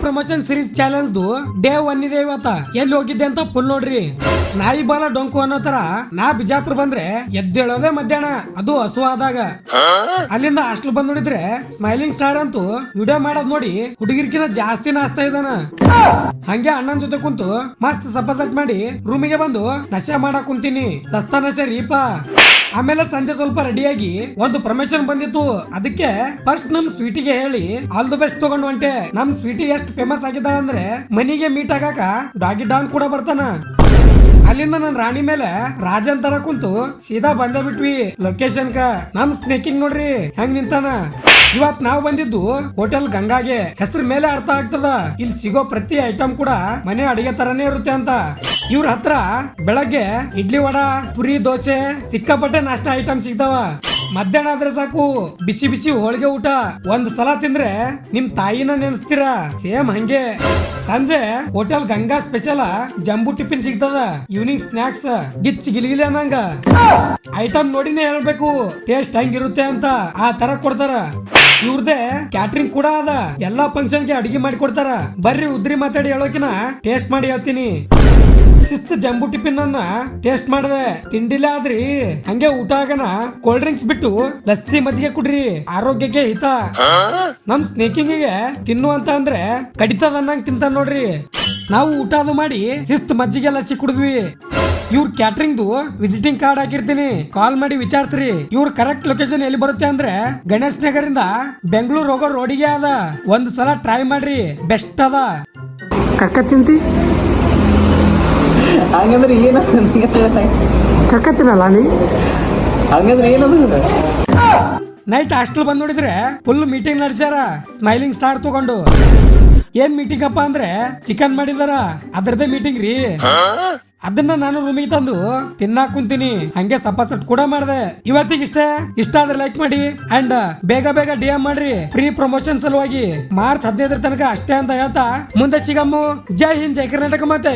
Promotion series challenge day 1 ಇದೆ ಇವತ್ತ. ಎಲ್ಲಿ ಹೋಗಿದ್ದೆ ಅಂತ ಫುಲ್ ನೋಡ್ರಿ. ನಾಯಿ ಬಾಲ ಡೊಂಕು ಅನ್ನೋ ತರ ನಾ ಬಿಜಾಪುರ ಬಂದ್ರೆ ಎದ್ದೇಳೋದೇ ಮಧ್ಯಾಹ್ನ, ಅದು ಹಸು ಆದಾಗ. ಅಲ್ಲಿಂದ ಹಾಸ್ಟೆಲ್ ಬಂದ್ ನೋಡಿದ್ರೆ ಸ್ಮೈಲಿಂಗ್ ಸ್ಟಾರ್ ಅಂತೂ ವಿಡಿಯೋ ಮಾಡೋದ್ ನೋಡಿ ಹುಡುಗಿರ್ಕಿನ ಜಾಸ್ತಿ ನಾಸ್ತಾ ಇದಾನ. ಹಂಗೆ ಅಣ್ಣನ್ ಜೊತೆ ಕುಂತು ಮಸ್ತ್ ಸಪಸಟ್ ಮಾಡಿ ರೂಮಿಗೆ ಬಂದು ನಶೆ ಮಾಡಕ್ ಕುಂತೀನಿ. ಸಸ್ತಾ ನಶೆ ರೀಪ. ಆಮೇಲೆ ಸಂಜೆ ಸ್ವಲ್ಪ ರೆಡಿಯಾಗಿ ಒಂದು ಪ್ರಮೋಷನ್ ಬಂದಿತ್ತು. ಅದಕ್ಕೆ ಫಸ್ಟ್ ನಮ್ ಸ್ವೀಟಿಗೆ ಹೇಳಿ ಆಲ್ ದಿ ಬೆಸ್ಟ್ ತಗೊಂಡು ಹೊಂಟೆ. ನಮ್ ಸ್ವೀಟಿ ಎಷ್ಟು ಫೇಮಸ್ ಆಗಿದ್ದಾಳ ಅಂದ್ರೆ ಮನಿಗೆ ಮೀಟ್ ಆಗಾಕ ಡಾಗಿ ಡಾನ್ ಕೂಡ ಬರ್ತಾನ. ಅಲ್ಲಿಂದ ನನ್ ರಾಣಿ ಮೇಲೆ ರಾಜನ್ ತರ ಕುಂತು ಸೀದಾ ಬಂದೇ ಬಿಟ್ವಿ ಲೊಕೇಶನ್ ಕ. ನಮ್ ಸ್ನೇಕಿಂಗ್ ನೋಡ್ರಿ ಹೆಂಗ್ ನಿಂತಾನ. ಇವತ್ ನಾವ್ ಬಂದಿದ್ದು ಹೋಟೆಲ್ ಗಂಗಾಗೆ. ಹೆಸರು ಮೇಲೆ ಅರ್ಥ ಆಗ್ತದ, ಇಲ್ಲಿ ಸಿಗೋ ಪ್ರತಿ ಐಟಮ್ ಕೂಡ ಮನೆ ಅಡಿಗೆ ತರನೇ ಇರುತ್ತೆ ಅಂತ. ಇವ್ರ ಹತ್ರ ಬೆಳಗ್ಗೆ ಇಡ್ಲಿ ವಡಾ ಪುರಿ ದೋಸೆ ಸಿಕ್ಕಾಪಟ್ಟೆ ನಾಷ್ಟ ಐಟಮ್ ಸಿಗ್ತಾವ. ಮಧ್ಯಾಹ್ನ ಆದ್ರೆ ಸಾಕು ಬಿಸಿ ಬಿಸಿ ಹೋಳಿಗೆ ಊಟ. ಒಂದ್ ಸಲ ತಿಂದ್ರೆ ನಿಮ್ ತಾಯಿನ ನೆನೆಸ್ತೀರಾ. ಸೇಮ್ ಹಂಗೆ ಸಂಜೆ ಹೋಟೆಲ್ ಗಂಗಾ ಸ್ಪೆಷಲ್ ಜಂಬೂ ಟಿಫಿನ್ ಸಿಗ್ತದ. ಈವ್ನಿಂಗ್ ಸ್ನಾಕ್ಸ್ ಗಿಚ್ ಗಿಲಿಗಿಲಿ ಅನ್ನಂಗ ಐಟಮ್ ನೋಡಿನೇ ಹೇಳ್ಬೇಕು ಟೇಸ್ಟ್ ಹೆಂಗಿರುತ್ತೆ ಅಂತ. ಆ ತರ ಕೊಡ್ತಾರ. ಇವ್ರದೇ ಕ್ಯಾಟ್ರಿಂಗ್ ಕೂಡ ಅದ. ಎಲ್ಲಾ ಫಂಕ್ಷನ್ ಗೆ ಅಡಿಗೆ ಮಾಡಿ ಕೊಡ್ತಾರ. ಬರ್ರಿ ಉದ್ರಿ ಮಾತಾಡಿ ಹೇಳೋಕಿನ ಟೇಸ್ಟ್ ಮಾಡಿ ಹೇಳ್ತೀನಿ. ಶಿಸ್ತು ಜಂಬೂ ಟಿಫಿನ್ ಅನ್ನ ಟೇಸ್ಟ್ ಮಾಡಿದೆ. ತಿಂಡಿಲ್ಲ ಆದ್ರಿ ಹಂಗೆ ಊಟ ಆಗನ ಕೋಲ್ಡ್ ಡ್ರಿಂಕ್ಸ್ ಬಿಟ್ಟು ಲಸ್ಸಿ ಮಜ್ಜಿಗೆ ಕುಡ್ರಿ, ಆರೋಗ್ಯಕ್ಕೆ ಹಿತ. ನಮ್ ಸ್ನೇಕಿಂಗ್ ಗೆ ತಿನ್ನು ಅಂತ ಅಂದ್ರೆ ಕಡಿತದ ಅನ್ನಂಗ್ ತಿಂತ ನೋಡ್ರಿ. ನಾವು ಊಟ ಅದು ಮಾಡಿ ಶಿಸ್ತು ಮಜ್ಜಿಗೆ ಲಸ್ಸಿ ಕುಡಿದ್ವಿ. ಇವ್ರ ಕ್ಯಾಟ್ರಿಂಗ್ ವಿಸಿಟಿಂಗ್ ಕಾರ್ಡ್ ಹಾಕಿರ್ತೀನಿ, ಕಾಲ್ ಮಾಡಿ ವಿಚಾರಿಸ್ರಿ. ಇವ್ರ ಕರೆಕ್ಟ್ ಲೊಕೇಶನ್ ಎಲ್ಲಿ ಬರುತ್ತೆ ಅಂದ್ರೆ ಗಣೇಶ್ ನಗರಿಂದ ಬೆಂಗಳೂರು ಹೋಗೋ ರೋಡಿಗೆ ಅದ. ಒಂದ್ ಸಲ ಟ್ರೈ ಮಾಡ್ರಿ, ಬೆಸ್ಟ್ ಅದ. ಕಕ್ಕ ತಿಂತಿ ಹಂಗಂದ್ರೆ ಕಕ್ಕತ್ತಿನಲ್ಲ ನೀ ಹಂಗಂದ್ರೆ ಏನಂದ್ರೆ ನೈಟ್ ಹಾಸ್ಟೆಲ್ ಬಂದ್ ನೋಡಿದ್ರೆ ಫುಲ್ ಮೀಟಿಂಗ್ ನಡೆಸ್ಯಾರ ಸ್ಮೈಲಿಂಗ್ ಸ್ಟಾರ್ ತಗೊಂಡು. ಏನ್ ಮೀಟಿಂಗ್ ಅಪ್ಪ ಅಂದ್ರೆ ಚಿಕನ್ ಮಾಡಿದಾರ, ಅದ್ರದೇ ಮೀಟಿಂಗ್ ರೀ. ಅದನ್ನ ನಾನು ರೂಮಿಗೆ ತಂದು ತಿನ್ನಾಕ್ ಕುಂತೀನಿ. ಹಂಗೆ ಸಪಾಸಟ್ ಕೂಡ ಮಾಡಿದೆ. ಇವತ್ತಿಗಿಷ್ಟೇ. ಇಷ್ಟ ಆದ್ರೆ ಲೈಕ್ ಮಾಡಿ ಅಂಡ್ ಬೇಗ ಬೇಗ DM ಮಾಡ್ರಿ ಫ್ರೀ ಪ್ರಮೋಷನ್ ಸಲುವಾಗಿ. ಮಾರ್ಚ್ 15 ತನಕ ಅಷ್ಟೇ ಅಂತ ಹೇಳ್ತಾ ಮುಂದೆ ಸಿಗಮ್ಮು. ಜೈ ಹಿಂದ್, ಜೈ ಕರ್ನಾಟಕ ಮಾತೆ.